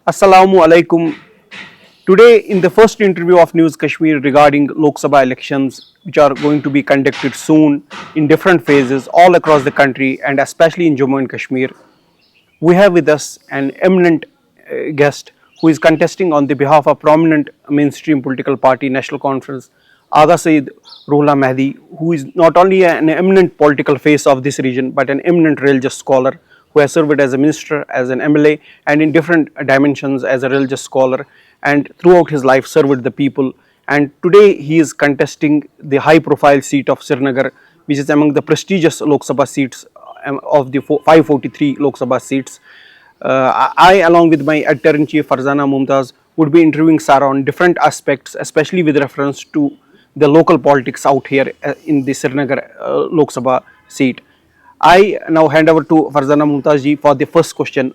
Assalamu alaikum. Today, in the first interview of News Kashmir regarding Lok Sabha elections, which are going to be conducted soon in different phases all across the country and especially in Jammu and Kashmir, we have with us an eminent guest who is contesting on the behalf of prominent mainstream political party National Conference, Agha Sayyid Ruhollah Mahdi, who is not only an eminent political face of this region but an eminent religious scholar who has served as a minister, as an MLA, and in different dimensions as a religious scholar, and throughout his life served the people. And today he is contesting the high profile seat of Srinagar, which is among the prestigious Lok Sabha seats of the 543 Lok Sabha seats. I, along with my editor-in-chief Farzana Mumtaz, would be interviewing Sara on different aspects, especially with reference to the local politics out here in the Srinagar Lok Sabha seat. I now hand over to Farzana Mumtaz ji for the first question.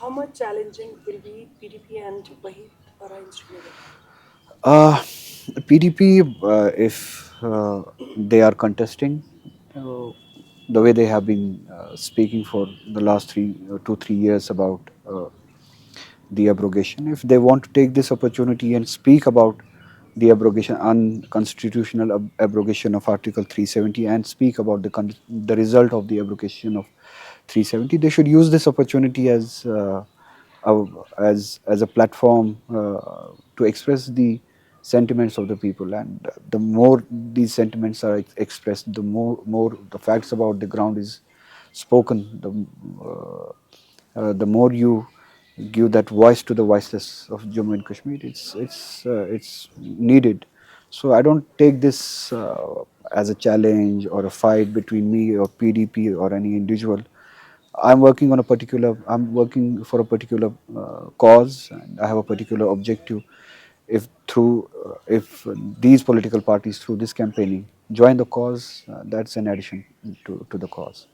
How much challenging will be PDP and Wahid Para in Srinagar? PDP, if they are contesting, the way they have been speaking for the last 2-3 years about the abrogation, if they want to take this opportunity and speak about the abrogation, unconstitutional abrogation of Article 370, and speak about the result of the abrogation of 370, they should use this opportunity as a platform to express the sentiments of the people. And the more these sentiments are expressed, the more the facts about the ground is spoken, the more you give that voice to the voiceless of Jammu and Kashmir. It's needed. So I don't take this as a challenge or a fight between me or PDP or any individual. I'm working for a particular cause, and I have a particular objective. If these political parties through this campaigning join the cause, that's an addition to the cause.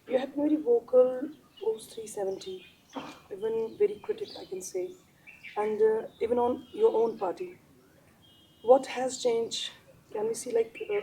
You have been very vocal post 370, even very critical, I can say, and even on your own party. What has changed? Can we see like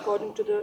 according to the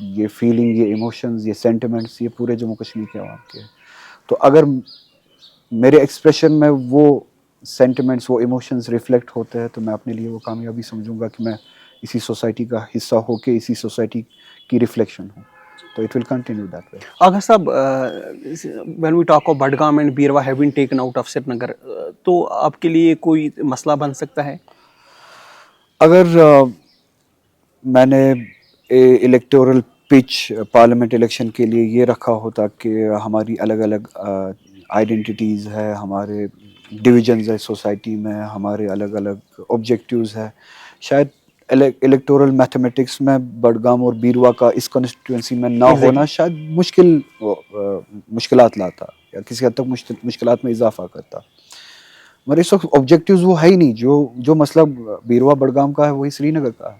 یہ feeling, یہ emotions, یہ sentiments, یہ پورے جموں کشمیر کے عوام کے ہیں. تو اگر میرے ایکسپریشن میں وہ سینٹیمنٹس، وہ ایموشنز ریفلیکٹ ہوتے ہیں تو میں اپنے لیے وہ کامیابی سمجھوں گا کہ میں اسی سوسائٹی کا حصہ ہو کے اسی سوسائٹی کی ریفلیکشن ہوں. تو it will continue that way. Agha sab, when we talk of Budgam and Birwa have been taken out of Srinagar, تو آپ کے لیے کوئی مسئلہ بن سکتا ہے؟ اگر میں نے الیکٹورل پچ پارلیمنٹ الیکشن کے لیے یہ رکھا ہوتا کہ ہماری الگ الگ آئیڈینٹیٹیز ہے، ہمارے ڈویژنز ہے سوسائٹی میں، ہمارے الگ الگ آبجیکٹیوز ہے، شاید الیکٹورل میتھمیٹکس میں بڈگام اور بیروا کا اس کانسٹیٹوئنسی میں نہ ہونا شاید مشکلات لاتا یا کسی حد تک مشکلات میں اضافہ کرتا. مگر اس وقت آبجیکٹیوز وہ ہے ہی نہیں. جو مسئلہ بیروا بڈگام کا ہے وہی سری نگر کا ہے.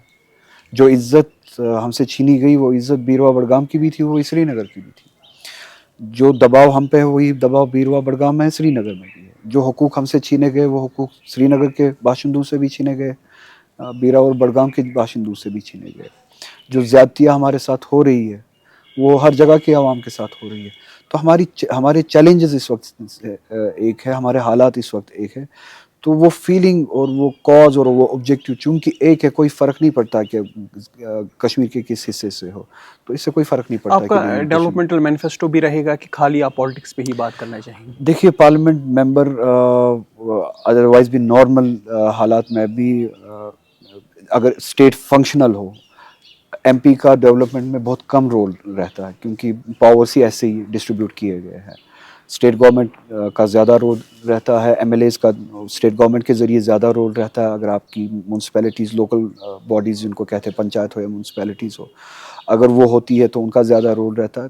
جو عزت ہم سے چھینی گئی وہ عزت بیروا بڈگام کی بھی تھی، وہی سری نگر کی بھی تھی. جو دباؤ ہم پہ ہے وہی دباؤ بیروا بڈگام میں سری نگر میں بھی ہے. جو حقوق ہم سے چھینے گئے وہ حقوق سری نگر کے باشندوں سے بھی چھینے گئے، بیروا اور بڈگام کے باشندوں سے بھی چھینے گئے. جو زیادتیاں ہمارے ساتھ ہو رہی ہے وہ ہر جگہ کے عوام کے ساتھ ہو رہی ہے. تو ہمارے چیلنجز اس وقت ایک ہے، ہمارے حالات اس وقت ایک ہے. تو وہ فیلنگ اور وہ کاز اور وہ آبجیکٹو چونکہ ایک ہے، کوئی فرق نہیں پڑتا کہ کشمیر کے کس حصے سے ہو. تو اس سے کوئی فرق نہیں پڑتا. آپ کا ڈیولپمنٹل مینیفیسٹو بھی رہے گا کہ خالی آپ پالیٹکس پہ ہی بات کرنا چاہیں گے؟ دیکھیے پارلیمنٹ ممبر ادروائز بھی نارمل حالات میں بھی اگر اسٹیٹ فنکشنل ہو، ایم پی کا ڈیولپمنٹ میں بہت کم رول رہتا ہے کیونکہ پاورس ہی ایسے ہی ڈسٹریبیوٹ کیے گئے ہیں. اسٹیٹ گورنمنٹ کا زیادہ رول رہتا ہے، ایم ایل ایز کا اسٹیٹ گورنمنٹ کے ذریعے زیادہ رول رہتا ہے. اگر آپ کی میونسپیلٹیز، لوکل باڈیز جن کو کہتے ہیں پنچایت ہو یا میونسپیلٹیز ہو، اگر وہ ہوتی ہے تو ان کا زیادہ رول رہتا ہے.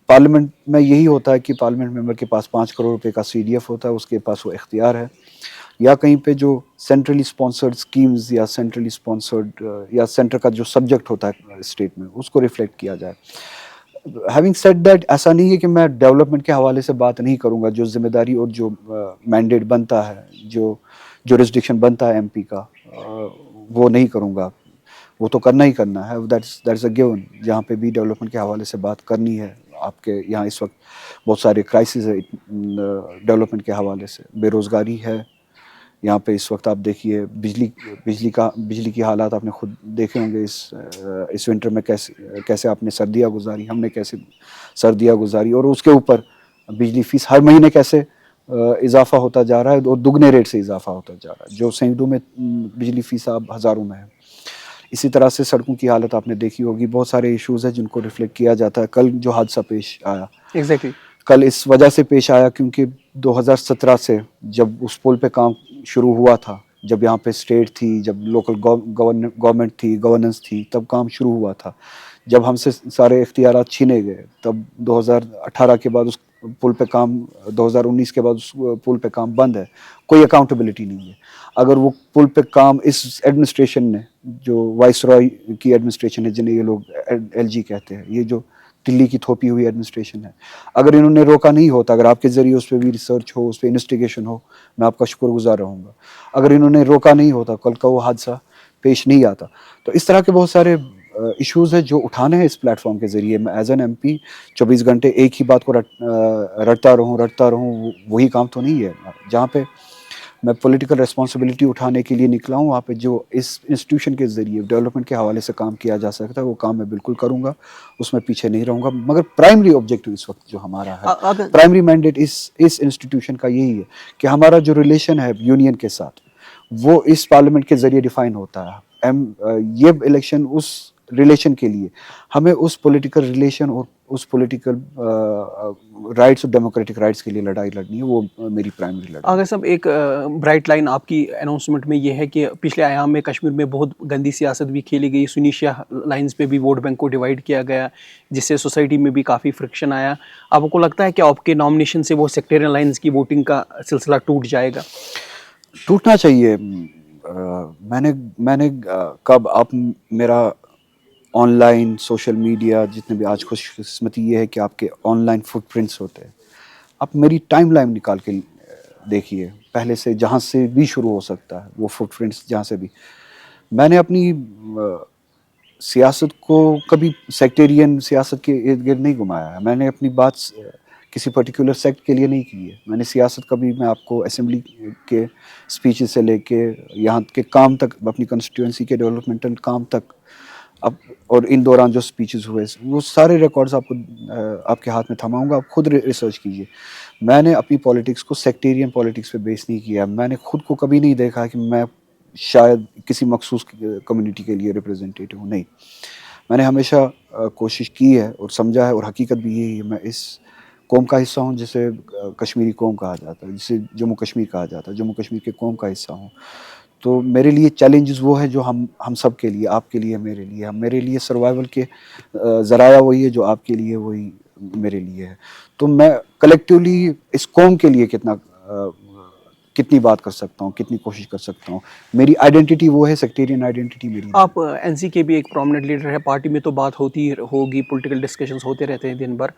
پارلیمنٹ میں یہی ہوتا ہے کہ پارلیمنٹ ممبر کے پاس 5 کروڑ روپے کا سی ڈی ایف ہوتا ہے، اس کے پاس وہ اختیار ہے یا کہیں پہ جو سینٹرلی اسپانسرڈ اسکیمز یا سینٹرلی اسپانسرڈ یا سینٹر کا جو سبجیکٹ ہوتا ہے اسٹیٹ میں اس کو ریفلیکٹ کیا جائے. ہیونگ سیڈ دیٹ، ایسا نہیں ہے کہ میں ڈیولپمنٹ کے حوالے سے بات نہیں کروں گا. جو ذمہ داری اور جو مینڈیٹ بنتا ہے، جو جورسڈکشن بنتا ہے ایم پی کا، وہ نہیں کروں گا. وہ تو کرنا ہی کرنا ہے، دیٹ از اے گیون. جہاں پہ بھی ڈیولپمنٹ کے حوالے سے بات کرنی ہے. آپ کے یہاں اس وقت بہت سارے کرائسز ہے ڈیولپمنٹ کے حوالے سے. بے روزگاری ہے یہاں پہ اس وقت. آپ دیکھیے بجلی کی حالات آپ نے خود دیکھے ہوں گے اس ونٹر میں کیسے آپ نے سردیاں گزاری، ہم نے کیسے سردیاں گزاری، اور اس کے اوپر بجلی فیس ہر مہینے کیسے اضافہ ہوتا جا رہا ہے اور دگنے ریٹ سے اضافہ ہوتا جا رہا ہے. جو سینکڑوں میں بجلی فیس اب ہزاروں میں ہے. اسی طرح سے سڑکوں کی حالت آپ نے دیکھی ہوگی. بہت سارے ایشوز ہیں جن کو ریفلیکٹ کیا جاتا ہے. کل جو حادثہ پیش آیا، ایگزیکٹلی کل اس وجہ سے پیش آیا کیونکہ 2017 سے جب اس پل پہ کام شروع ہوا تھا، جب یہاں پہ اسٹیٹ تھی، جب لوکل گورنمنٹ تھی، گورننس تھی، تب کام شروع ہوا تھا. جب ہم سے سارے اختیارات چھینے گئے تب 2018 کے بعد اس پل پہ کام، 2019 کے بعد اس پل پہ کام بند ہے. کوئی اکاؤنٹیبلٹی نہیں ہے. اگر وہ پل پہ کام اس ایڈمنسٹریشن نے، جو وائس رائے کی ایڈمنسٹریشن ہے جنہیں یہ لوگ ایل جی کہتے ہیں، یہ جو دلی کی تھوپی ہوئی ایڈمنسٹریشن ہے، اگر انہوں نے روکا نہیں ہوتا، اگر آپ کے ذریعے اس پہ بھی ریسرچ ہو، اس پہ انویسٹیگیشن ہو، میں آپ کا شکر گزار رہوں گا. اگر انہوں نے روکا نہیں ہوتا کل کا وہ حادثہ پیش نہیں آتا. تو اس طرح کے بہت سارے ایشوز ہیں جو اٹھانے ہیں اس پلیٹ فارم کے ذریعے. میں ایز این ایم پی 24 گھنٹے ایک ہی بات کو رٹتا رہوں وہی کام تو نہیں ہے. جہاں پہ میں پولیٹیکل ریسپانسبلٹی اٹھانے کے لیے نکلا ہوں، وہاں پہ جو اس انسٹیٹیوشن کے ذریعے ڈیولپمنٹ کے حوالے سے کام کیا جا سکتا ہے وہ کام میں بالکل کروں گا. اس میں پیچھے نہیں رہوں گا. مگر پرائمری آبجیکٹو اس وقت جو ہمارا ہے، پرائمری مینڈیٹ اس انسٹیٹیوشن کا یہی ہے کہ ہمارا جو ریلیشن ہے یونین کے ساتھ وہ اس پارلیمنٹ کے ذریعے ڈیفائن ہوتا ہے. یہ الیکشن اس ریلیشن کے لیے ہمیں اس پولیٹیکل ریلیشن اور اس پولیٹیکل رائٹس اور ڈیموکریٹک رائٹس کے لیے لڑائی لڑنی ہے. وہ میری پرائمری لڑائی. اگر صاحب ایک برائٹ لائن آپ کی اناؤنسمنٹ میں یہ ہے کہ پچھلے ایام میں کشمیر میں بہت گندی سیاست بھی کھیلی گئی، سنی شیعہ لائنز پہ بھی ووٹ بینک کو ڈیوائیڈ کیا گیا، جس سے سوسائٹی میں بھی کافی فرکشن آیا. آپ کو لگتا ہے کہ آپ کے نامنیشن سے وہ سیکٹریل لائنز کی ووٹنگ کا سلسلہ ٹوٹ جائے گا؟ ٹوٹنا چاہیے. میں نے کب آپ میرا آن لائن سوشل میڈیا جتنے بھی، آج خوش قسمتی یہ ہے کہ آپ کے آن لائن فٹ پرنٹس ہوتے ہیں. آپ میری ٹائم لائن نکال کے دیکھیے، پہلے سے جہاں سے بھی شروع ہو سکتا ہے وہ فٹ پرنٹس، جہاں سے بھی میں نے اپنی سیاست کو کبھی سیکٹیرین سیاست کے ارد گرد نہیں گھمایا ہے. میں نے اپنی بات کسی پرٹیکولر سیکٹ کے لیے نہیں کی ہے. میں نے سیاست کبھی میں آپ کو اسمبلی کے اسپیچز سے لے کے یہاں کے کام تک, اپنی کنسٹیٹوئنسی کے ڈیولپمنٹل کام تک, اب اور ان دوران جو اسپیچز ہوئے وہ سارے ریکارڈز آپ کو آپ کے ہاتھ میں تھماؤں گا. آپ خود ریسرچ کیجیے. میں نے اپنی پالیٹکس کو سیکٹیرین پالیٹکس پہ بیس نہیں کیا. میں نے خود کو کبھی نہیں دیکھا کہ میں شاید کسی مخصوص کمیونٹی کے لیے ریپرزنٹیٹیو ہوں. نہیں, میں نے ہمیشہ کوشش کی ہے اور سمجھا ہے, اور حقیقت بھی یہی ہے, میں اس قوم کا حصہ ہوں جسے کشمیری قوم کہا جاتا ہے, جسے جموں کشمیر کہا جاتا ہے. جموں کشمیر کے قوم کا حصہ ہوں. تو میرے لیے چیلنجز وہ ہے جو ہم سب کے لیے, آپ کے لیے, میرے لیے سروائیول کے ذرائع وہی ہے جو آپ کے لیے وہی میرے لیے ہے. تو میں کلیکٹیولی اس قوم کے لیے کتنی بات کر سکتا ہوں, کتنی کوشش کر سکتا ہوں. میری آئیڈینٹی وہ ہے, سیکٹیرین آئیڈینٹی میری. آپ این سی کے بھی ایک پرومننٹ لیڈر ہے, پارٹی میں تو بات ہوتی ہوگی, پولیٹیکل ڈسکشنز ہوتے رہتے ہیں دن بھر.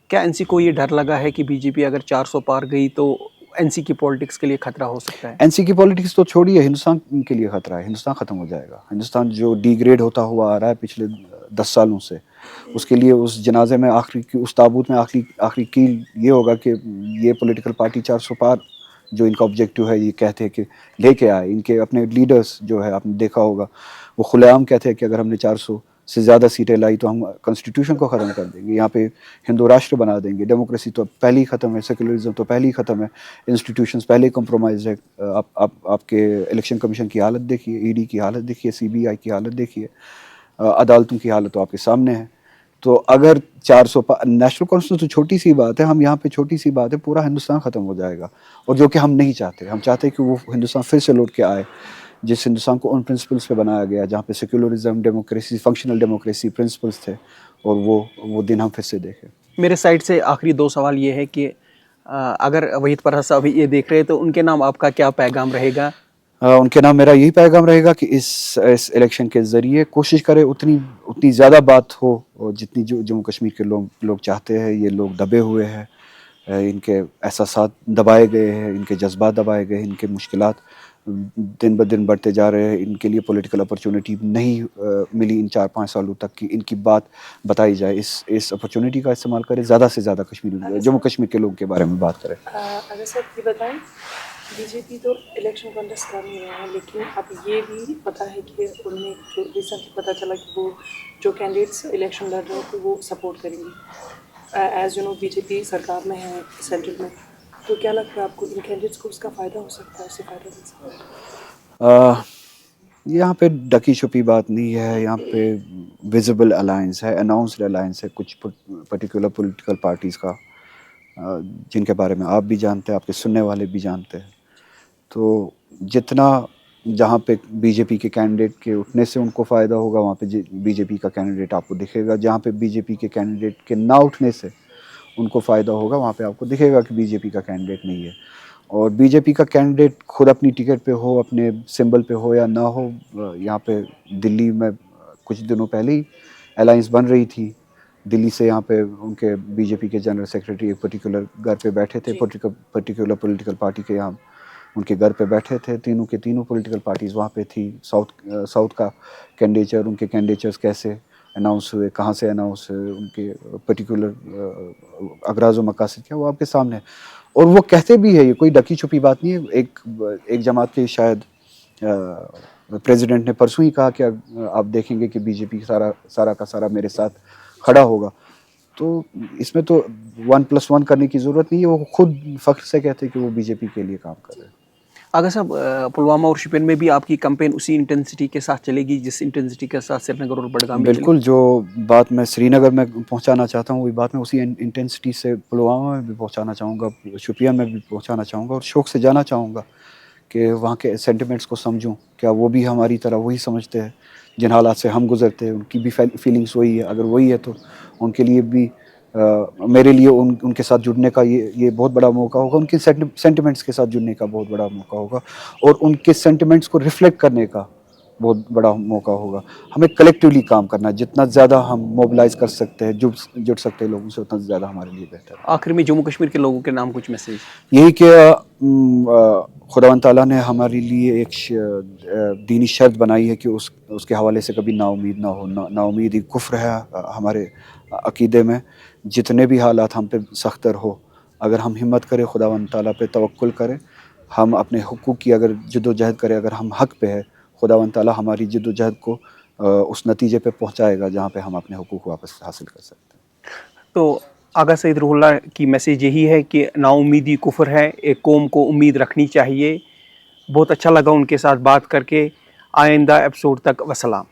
کیا این سی کو یہ ڈر لگا ہے کہ بی جے پی اگر 400 پار گئی تو این سی کی پالیٹکس کے لیے خطرہ ہو سکتا ہے؟ این سی کی پالیٹکس تو چھوڑیے, ہندوستان کے لیے خطرہ ہے. ہندوستان ختم ہو جائے گا. ہندوستان جو ڈی گریڈ ہوتا ہوا آ رہا ہے پچھلے 10 سالوں سے, اس کے لیے اس جنازے میں اس تابوت میں آخری کیل یہ ہوگا کہ یہ پولیٹیکل پارٹی 400 پار جو ان کا آبجیکٹیو ہے یہ کہتے ہیں کہ لے کے آئے. ان کے اپنے لیڈرز جو ہے آپ نے دیکھا ہوگا وہ کھلے عام کہتے ہیں کہ اگر ہم نے 400 سے زیادہ سیٹیں لائی تو ہم کنسٹیٹیوشن کو ختم کر دیں گے, یہاں پہ ہندو راشٹر بنا دیں گے. ڈیموکریسی تو پہلے ہی ختم ہے, سیکولرزم تو پہلے ہی ختم ہے, انسٹیٹیوشنز پہلے ہی کمپرومائز ہے. آپ کے الیکشن کمیشن کی حالت دیکھیے, ای ڈی کی حالت دیکھیے, سی بی آئی کی حالت دیکھیے, عدالتوں کی حالت تو آپ کے سامنے ہے. تو اگر 400 نیشنل کانفرنس تو چھوٹی سی بات ہے, ہم یہاں پہ چھوٹی سی بات ہے, پورا ہندوستان ختم ہو جائے گا. اور جو کہ ہم نہیں چاہتے. ہم چاہتے ہیں کہ وہ ہندوستان پھر سے لوٹ کے آئے جس ہندوستان کو ان پرنسپلس پہ بنایا گیا, جہاں پہ secularism, democracy, functional democracy principles تھے, اور وہ دن ہم پھر سے دیکھیں. میرے سائڈ سے آخری 2 سوال یہ ہے کہ اگر وحید فرحت صاحب یہ دیکھ رہے تو ان کے نام آپ کا کیا پیغام رہے گا؟ ان کے نام میرا یہی پیغام رہے گا کہ اس الیکشن کے ذریعے کوشش کرے اتنی زیادہ بات ہو جتنی جموں کشمیر کے لوگ چاہتے ہیں. یہ لوگ دبے ہوئے ہیں, ان کے احساسات دبائے گئے ہیں, ان کے جذبات دبائے گئے ہیں, ان کے مشکلات دن بدن بڑھتے جا رہے ہیں. ان کے لیے پولیٹیکل اپرچونٹی نہیں ملی ان 4-5 سالوں تک کہ ان کی بات بتائی جائے. اس اپرچونٹی کا استعمال کرے, زیادہ سے زیادہ جموں کشمیر کے لوگوں کے بارے میں بات کرے. اگر صاحب یہ بتائیں, بی جے پی تو الیکشن کنٹیسٹ کر نہیں رہے ہیں, لیکن اب یہ بھی پتہ ہے کہ ان میں جو ریسنٹلی پتہ چلا کہ وہ جو کینڈیڈیٹس الیکشن لڑ رہے ہیں وہ سپورٹ کریں گے. As you know B J P سرکار میں ہے سینٹرل میں, تو کیا لگتا ہے آپ کو ان کینڈیڈیٹس کو اس کا فائدہ ہو سکتا ہے, اس سے فائدہ مل سکتا ہے؟ یہاں پہ ڈکی چھپی بات نہیں ہے. یہاں پہ ویزیبل الائنس ہے, اناؤنسڈ الائنس ہے کچھ پرٹیکولر پولیٹیکل پارٹیز کا, جن کے بارے میں آپ بھی جانتے ہیں, آپ کے سننے والے بھی جانتے ہیں. تو جتنا جہاں پہ بی جے پی کے کینڈیڈیٹ کے اٹھنے سے ان کو فائدہ ہوگا, وہاں پہ بی جے پی کا کینڈیڈیٹ آپ کو دکھے گا. جہاں پہ بی جے پی کے کینڈیڈیٹ کے نہ اٹھنے سے ان کو فائدہ ہوگا, وہاں پہ آپ کو دکھے گا کہ بی جے پی کا کینڈیڈیٹ نہیں ہے. اور بی جے پی کا کینڈیڈیٹ خود اپنی ٹکٹ پہ ہو, اپنے سمبل پہ ہو یا نہ ہو, یہاں پہ دلی میں کچھ دنوں پہلے ہی الائنس بن رہی تھی. دلی سے یہاں پہ ان کے بی جے پی کے جنرل سیکریٹری ایک پرٹیکولر گھر پہ بیٹھے تھے, پرٹیکولر پولیٹیکل پارٹی کے یہاں ان کے گھر پہ بیٹھے تھے. تینوں کے تینوں پولیٹیکل پارٹیز وہاں پہ تھی. ساؤتھ کا کینڈیڈیچر, ان کے کینڈیڈیچرز کیسے اناؤنس ہوئے, کہاں سے اناؤنس ہوئے, ان کے پرٹیکولر اغراض و مقاصد کیا, وہ آپ کے سامنے ہے. اور وہ کہتے بھی ہے, یہ کوئی ڈکی چھپی بات نہیں ہے. ایک جماعت کے شاید پریزیڈنٹ نے پرسوں ہی کہا کہ آپ دیکھیں گے کہ بی جے پی سارا کا سارا میرے ساتھ کھڑا ہوگا. تو اس میں تو 1+1 کرنے کی ضرورت نہیں ہے. وہ خود فخر سے کہتے ہیں کہ وہ بی جے پی کے لیے کام کر رہے ہیں. اگر صاحب پلوامہ اور شپین میں بھی آپ کی کمپین اسی انٹینسٹی کے ساتھ چلے گی جس انٹینسٹی کے ساتھ سری نگر اور بڈگام میں چلی؟ بالکل, جو بات میں سری نگر میں پہنچانا چاہتا ہوں وہی بات میں اسی انٹینسٹی سے پلوامہ میں بھی پہنچانا چاہوں گا, شوپیان میں بھی پہنچانا چاہوں گا, اور شوق سے جانا چاہوں گا کہ وہاں کے سینٹیمنٹس کو سمجھوں. کیا وہ بھی ہماری طرح وہی سمجھتے ہیں جن حالات سے ہم گزرتے ہیں؟ ان کی بھی فیلنگس وہی ہے. اگر وہی ہے تو ان کے لیے بھی میرے لیے ان کے ساتھ جڑنے کا یہ بہت بڑا موقع ہوگا. ان کے سینٹیمنٹس کے ساتھ جڑنے کا بہت بڑا موقع ہوگا, اور ان کے سینٹیمنٹس کو ریفلیکٹ کرنے کا بہت بڑا موقع ہوگا. ہمیں کلیکٹیولی کام کرنا ہے, جتنا زیادہ ہم موبلائز کر سکتے ہیں, جڑ سکتے ہیں لوگوں سے, اتنا زیادہ ہمارے لیے بہتر ہے. آخر میں جموں کشمیر کے لوگوں کے نام کچھ میسیج. یہی کہ خداوند تعالیٰ نے ہمارے لیے ایک دینی شرط بنائی ہے کہ اس کے حوالے سے کبھی نا امید نہ ہو. نا امیدی کفر ہے ہمارے عقیدے میں. جتنے بھی حالات ہم پہ سختر ہو, اگر ہم ہمت کریں, خداوند تعالیٰ پہ توکل کریں, ہم اپنے حقوق کی اگر جد و جہد کریں, اگر ہم حق پہ ہے, خداوند تعالیٰ ہماری جد و جہد کو اس نتیجے پہ پہنچائے گا جہاں پہ ہم اپنے حقوق واپس حاصل کر سکتے ہیں. تو آغا سید روح اللہ کی میسیج یہی ہے کہ نا امیدی کفر ہے, ایک قوم کو امید رکھنی چاہیے. بہت اچھا لگا ان کے ساتھ بات کر کے. آئندہ ایپیسوڈ تک وسلام.